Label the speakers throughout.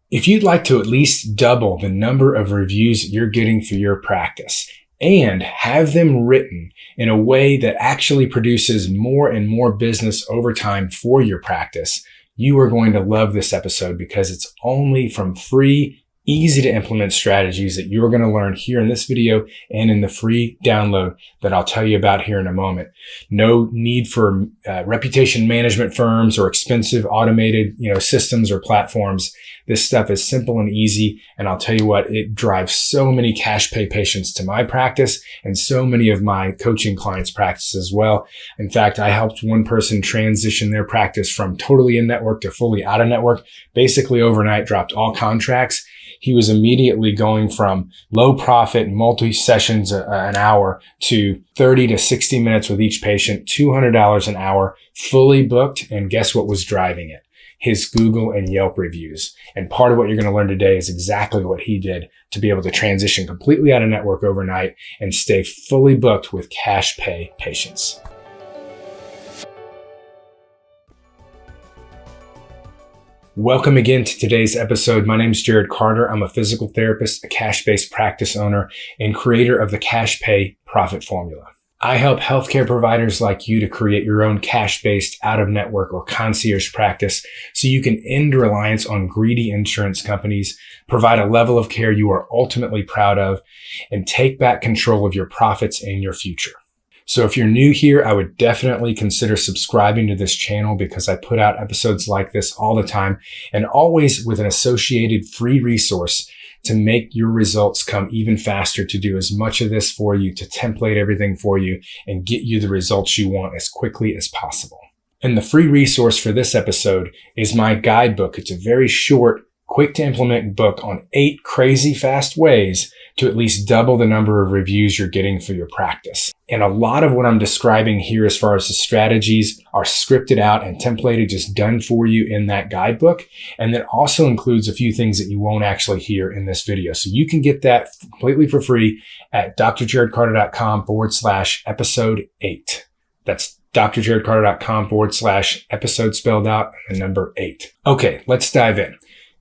Speaker 1: If you'd like to at least double the number of reviews you're getting for your practice and have them written in a way that actually produces more and more business over time for your practice, you are going to love this episode because it's only from free, easy to implement strategies that you're going to learn here in this video and in the free download that I'll tell you about here in a moment. No need for reputation management firms or expensive automated, systems or platforms. This stuff is simple and easy. And I'll tell you what, it drives so many cash pay patients to my practice and so many of my coaching clients' practice as well. In fact, I helped one person transition their practice from totally in network to fully out of network, basically overnight, dropped all contracts. He was immediately going from low profit, multi-sessions an hour to 30 to 60 minutes with each patient, $200 an hour, fully booked. And guess what was driving it? His Google and Yelp reviews. And part of what you're going to learn today is exactly what he did to be able to transition completely out of network overnight and stay fully booked with cash pay patients. Welcome again to today's episode. My name is Jarod Carter. I'm a physical therapist, a cash-based practice owner, and creator of the Cash Pay Profit Formula. I help healthcare providers like you to create your own cash-based out-of-network or concierge practice so you can end reliance on greedy insurance companies, provide a level of care you are ultimately proud of, and take back control of your profits and your future. So if you're new here, I would definitely consider subscribing to this channel because I put out episodes like this all the time and always with an associated free resource to make your results come even faster, to do as much of this for you, to template everything for you and get you the results you want as quickly as possible. And the free resource for this episode is my guidebook. It's a very short, quick to implement book on 8 crazy fast ways to at least double the number of reviews you're getting for your practice. And a lot of what I'm describing here as far as the strategies are scripted out and templated, just done for you in that guidebook. And that also includes a few things that you won't actually hear in this video. So you can get that completely for free at drjarodcarter.com/episode 8. That's drjarodcarter.com/episode spelled out and number 8. Okay, let's dive in.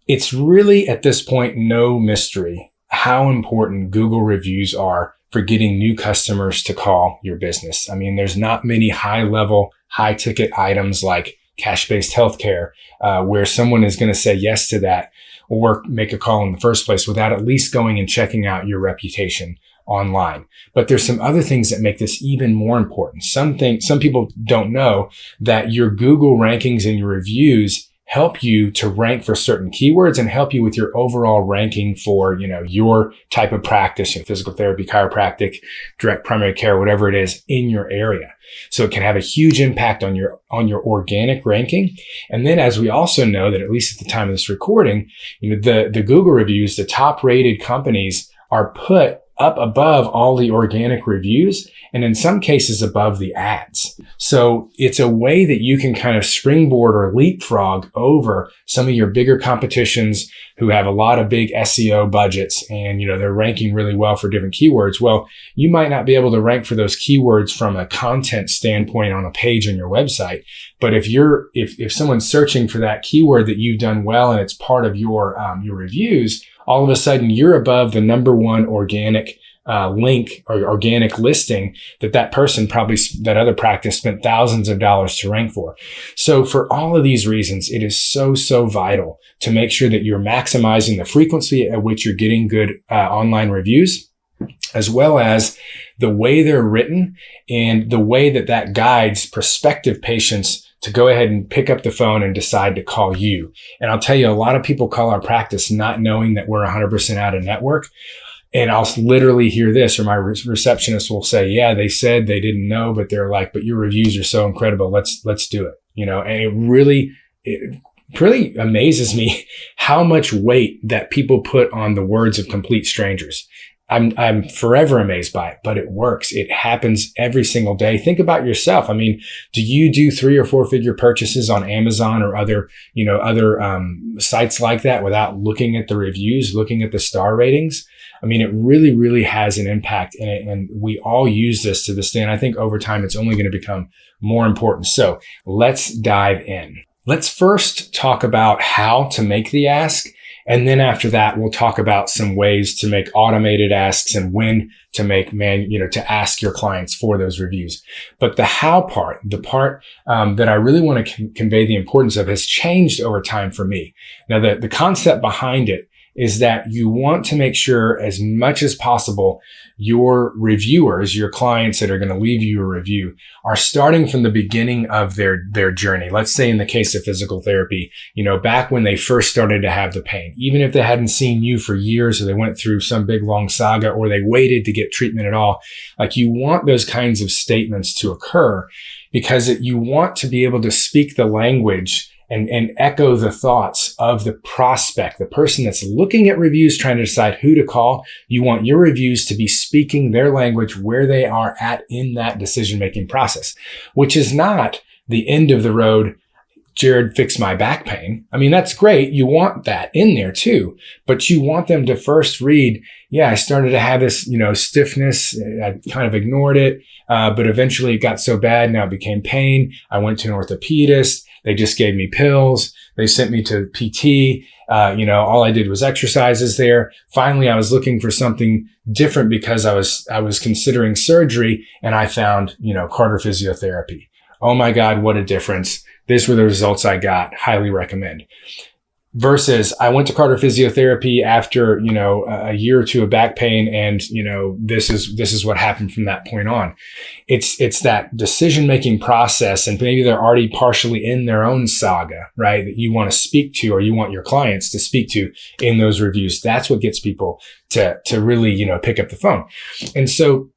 Speaker 1: It's really at this point no mystery how important Google reviews are for getting new customers to call your business. I mean, there's not many high-level, high-ticket items like cash-based healthcare where someone is going to say yes to that or make a call in the first place without at least going and checking out your reputation online. But there's some other things that make this even more important. Some people don't know that your Google rankings and your reviews help you to rank for certain keywords and help you with your overall ranking for, your type of practice, physical therapy, chiropractic, direct primary care, whatever it is in your area. So it can have a huge impact on your organic ranking. And then as we also know that at least at the time of this recording, the Google reviews, the top rated companies are put up above all the organic reviews and in some cases above the ads. So it's a way that you can kind of springboard or leapfrog over some of your bigger competitions who have a lot of big SEO budgets and, they're ranking really well for different keywords. Well, you might not be able to rank for those keywords from a content standpoint on a page on your website. But if someone's searching for that keyword that you've done well and it's part of your reviews, all of a sudden you're above the number one organic link or organic listing that other practice spent thousands of dollars to rank for. So for all of these reasons, it is so vital to make sure that you're maximizing the frequency at which you're getting good online reviews, as well as the way they're written and the way that guides prospective patients to go ahead and pick up the phone and decide to call you. And I'll tell you, a lot of people call our practice not knowing that we're 100% out of network. And I'll literally hear this, or my receptionist will say, yeah, they said they didn't know, but they're like, but your reviews are so incredible. Let's do it. And it really amazes me how much weight that people put on the words of complete strangers. I'm forever amazed by it, but it works. It happens every single day. Think about yourself. I mean, do you do 3 or 4 figure purchases on Amazon or other sites like that without looking at the reviews, looking at the star ratings? I mean, it really has an impact in it. And we all use this to this day. And I think over time, it's only going to become more important. So let's dive in. Let's first talk about how to make the ask And then after that, we'll talk about some ways to make automated asks and when to make to ask your clients for those reviews. But the how part, the part that I really want to convey the importance of, has changed over time for me. Now, the concept behind it is that you want to make sure as much as possible your reviewers, your clients that are going to leave you a review, are starting from the beginning of their journey. Let's say in the case of physical therapy, back when they first started to have the pain, even if they hadn't seen you for years or they went through some big long saga or they waited to get treatment at all, like you want those kinds of statements to occur because you want to be able to speak the language and echo the thoughts of the prospect, the person that's looking at reviews, trying to decide who to call. You want your reviews to be speaking their language where they are at in that decision-making process, which is not the end of the road. Jarod fixed my back pain. I mean, that's great. You want that in there too, but you want them to first read, yeah, I started to have this, stiffness. I kind of ignored it. But eventually it got so bad. Now it became pain. I went to an orthopedist. They just gave me pills. They sent me to PT. All I did was exercises there. Finally, I was looking for something different because I was considering surgery, and I found, Carter physiotherapy. Oh my God, what a difference. These were the results I got. Highly recommend. Versus I went to Carter physiotherapy after, a year or two of back pain. And, this is what happened from that point on. It's that decision-making process. And maybe they're already partially in their own saga, right? That you want to speak to, or you want your clients to speak to in those reviews. That's what gets people to really, pick up the phone. And so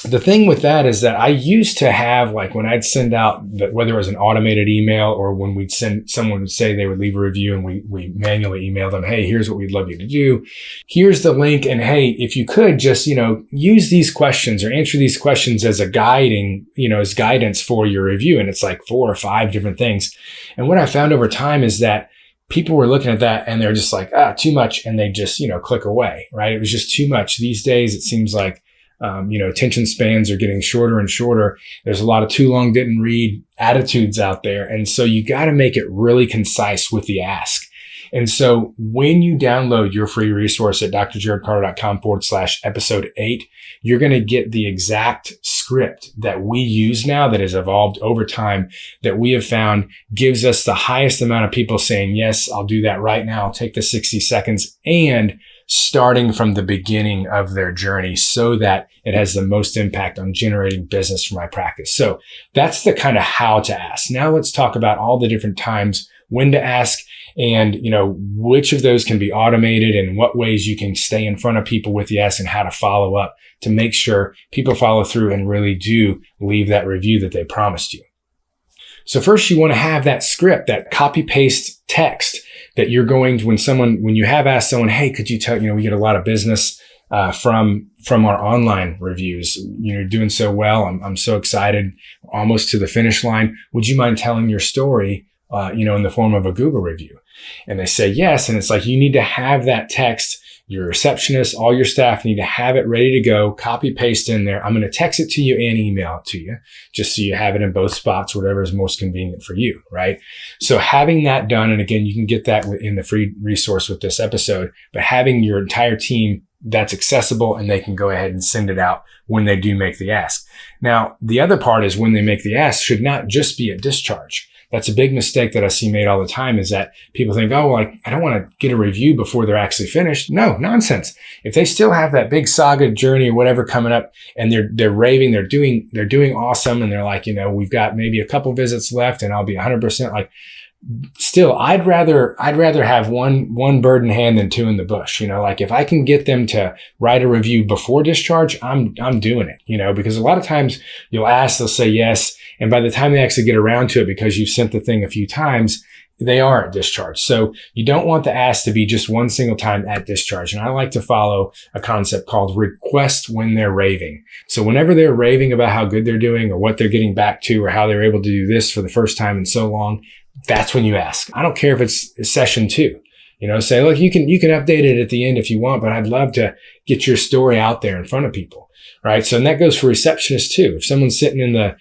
Speaker 1: the thing with that is that I used to have, like, when I'd send out, whether it was an automated email or when someone would say they would leave a review and we manually email them, hey, here's what we'd love you to do. Here's the link. And hey, if you could just, use these questions or answer these questions as as guidance for your review. And it's like 4 or 5 different things. And what I found over time is that people were looking at that and they're just like, too much. And they just, click away, right? It was just too much. These days, it seems like, attention spans are getting shorter and shorter. There's a lot of too long didn't read attitudes out there. And so you got to make it really concise with the ask. And so when you download your free resource at drjarodcarter.com/episode 8, you're going to get the exact script that we use now that has evolved over time that we have found gives us the highest amount of people saying, yes, I'll do that right now. I'll take the 60 seconds and starting from the beginning of their journey so that it has the most impact on generating business for my practice. So that's the kind of how to ask. Now let's talk about all the different times when to ask and, which of those can be automated and what ways you can stay in front of people with the ask and how to follow up to make sure people follow through and really do leave that review that they promised you. So first you want to have that script, that copy paste text that you're going to, when you have asked someone, hey, could you tell, we get a lot of business from our online reviews. You're doing so well. I'm so excited, almost to the finish line. Would you mind telling your story, in the form of a Google review? And they say yes. And it's like, you need to have that text. Your receptionist, all your staff need to have it ready to go, copy paste in there. I'm going to text it to you and email it to you just so you have it in both spots, whatever is most convenient for you, right? So having that done, and again, you can get that in the free resource with this episode, but having your entire team that's accessible and they can go ahead and send it out when they do make the ask. Now, the other part is when they make the ask should not just be a discharge. That's a big mistake that I see made all the time is that people think, I don't want to get a review before they're actually finished. No, nonsense. If they still have that big saga journey or whatever coming up and they're raving, they're doing awesome. And they're like, we've got maybe a couple visits left and I'll be 100% like, still, I'd rather have one bird in hand than 2 in the bush. Like if I can get them to write a review before discharge, I'm doing it, because a lot of times you'll ask, they'll say yes. And by the time they actually get around to it, because you've sent the thing a few times, they are at discharge. So you don't want the ask to be just one single time at discharge. And I like to follow a concept called request when they're raving. So whenever they're raving about how good they're doing or what they're getting back to or how they're able to do this for the first time in so long, that's when you ask. I don't care if it's session 2. Say, look, you can update it at the end if you want, but I'd love to get your story out there in front of people. Right. So, and that goes for receptionists too. If someone's sitting in the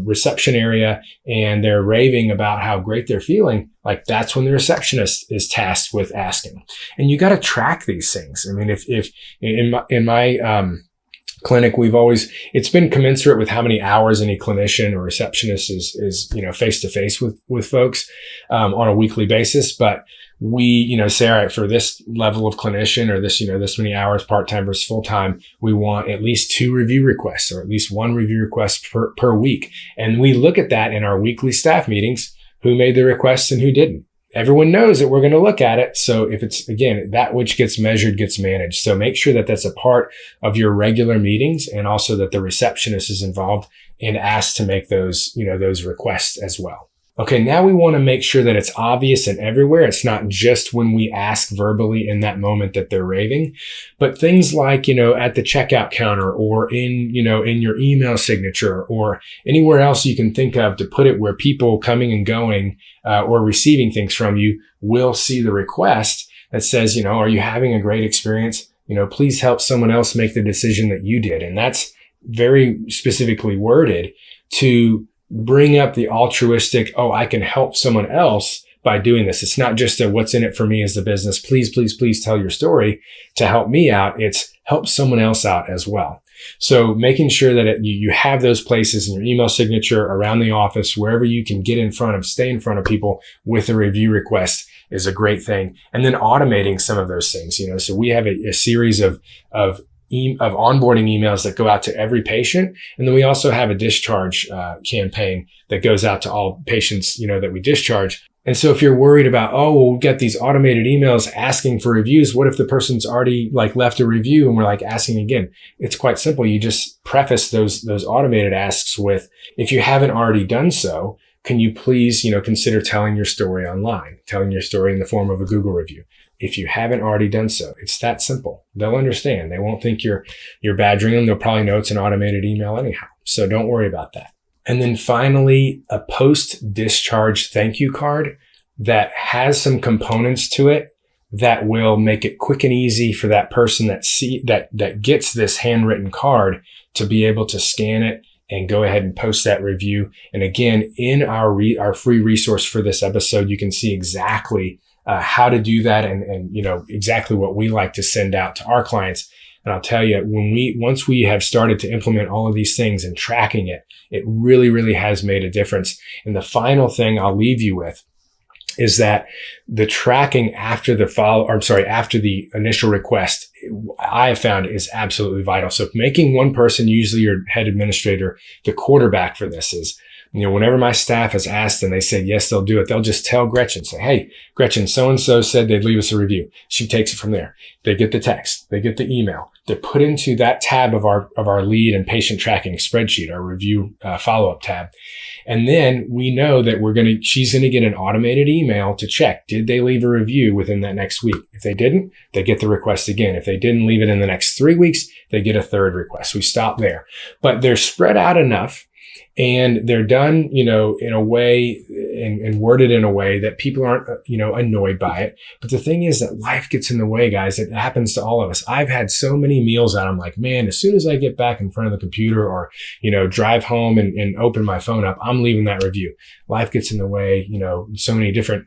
Speaker 1: reception area and they're raving about how great they're feeling, like that's when the receptionist is tasked with asking. And you got to track these things. I mean, if in my clinic, it's been commensurate with how many hours any clinician or receptionist is face to face with folks, on a weekly basis. But we, say, all right, for this level of clinician or this many hours, part-time versus full-time, we want at least 2 review requests or at least 1 review request per week. And we look at that in our weekly staff meetings, who made the requests and who didn't. Everyone knows that we're going to look at it. So if it's, again, that which gets measured gets managed. So make sure that that's a part of your regular meetings, and also that the receptionist is involved and asked to make those requests as well. Okay, now we want to make sure that it's obvious and everywhere. It's not just when we ask verbally in that moment that they're raving, but things like, at the checkout counter or in your email signature or anywhere else you can think of to put it where people coming and going or receiving things from you will see the request that says, are you having a great experience? Please help someone else make the decision that you did. And that's very specifically worded to bring up the altruistic, I can help someone else by doing this. It's not just what's in it for me as the business. Please, please, please tell your story to help me out. It's help someone else out as well. So making sure that you have those places in your email signature, around the office, wherever you can stay in front of people with a review request is a great thing. And then automating some of those things, so we have a series of onboarding emails that go out to every patient. And then we also have a discharge campaign that goes out to all patients, that we discharge. And so if you're worried about, we'll get these automated emails asking for reviews, what if the person's already left a review and we're asking again? It's quite simple. You just preface those automated asks with, if you haven't already done so, can you please, consider telling your story online, telling your story in the form of a Google review. If you haven't already done so, it's that simple. They'll understand. They won't think you're badgering them. They'll probably know it's an automated email anyhow. So don't worry about that. And then finally, a post-discharge thank you card that has some components to it that will make it quick and easy for that person that gets this handwritten card to be able to scan it and go ahead and post that review. And again, in our free resource for this episode, you can see exactly how to do that and exactly what we like to send out to our clients. And I'll tell you, once we have started to implement all of these things and tracking it, it really, really has made a difference. And the final thing I'll leave you with is that the tracking after the initial request, I have found is absolutely vital. So making one person, usually your head administrator, the quarterback for this is, whenever my staff has asked and they say, yes, they'll do it, they'll just tell Gretchen, say, hey, Gretchen, so-and-so said they'd leave us a review. She takes it from there. They get the text, they get the email. They're put into that tab of our lead and patient tracking spreadsheet, our review follow-up tab. And then we know that she's going to get an automated email to check, did they leave a review within that next week? If they didn't, they get the request again. If they didn't leave it in the next 3 weeks, they get a third request. We stop there. But they're spread out enough and they're done, in a way and worded in a way that people aren't, annoyed by it. But the thing is that life gets in the way, guys. It happens to all of us. I've had so many meals that I'm like, man, as soon as I get back in front of the computer or, drive home and open my phone up, I'm leaving that review. Life gets in the way, so many different,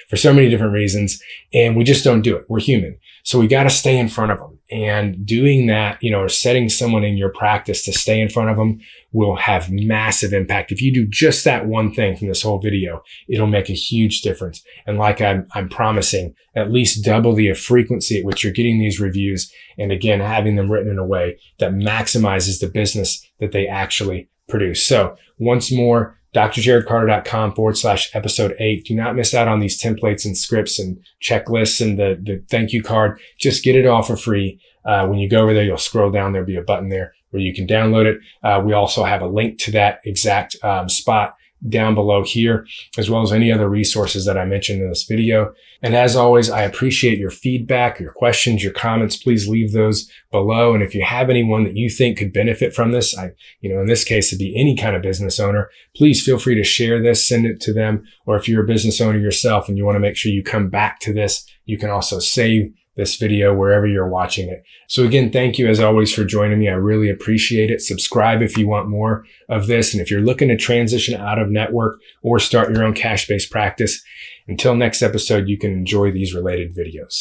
Speaker 1: for so many different reasons. And we just don't do it. We're human. So we got to stay in front of them, and doing that, or setting someone in your practice to stay in front of them will have massive impact. If you do just that one thing from this whole video, it'll make a huge difference. And like I'm promising, at least double the frequency at which you're getting these reviews. And again, having them written in a way that maximizes the business that they actually produce. So once more, drjarodcarter.com/episode 8. Do not miss out on these templates and scripts and checklists and the thank you card. Just get it all for free. When you go over there, you'll scroll down. There'll be a button there where you can download it. We also have a link to that exact spot down below here, as well as any other resources that I mentioned in this video. And as always, I appreciate your feedback, your questions, your comments. Please leave those below. And if you have anyone that you think could benefit from this, in this case, it'd be any kind of business owner, please feel free to share this, send it to them. Or if you're a business owner yourself and you want to make sure you come back to this, you can also save this video wherever you're watching it. So again, thank you as always for joining me. I really appreciate it. Subscribe if you want more of this. And if you're looking to transition out of network or start your own cash-based practice, until next episode, you can enjoy these related videos.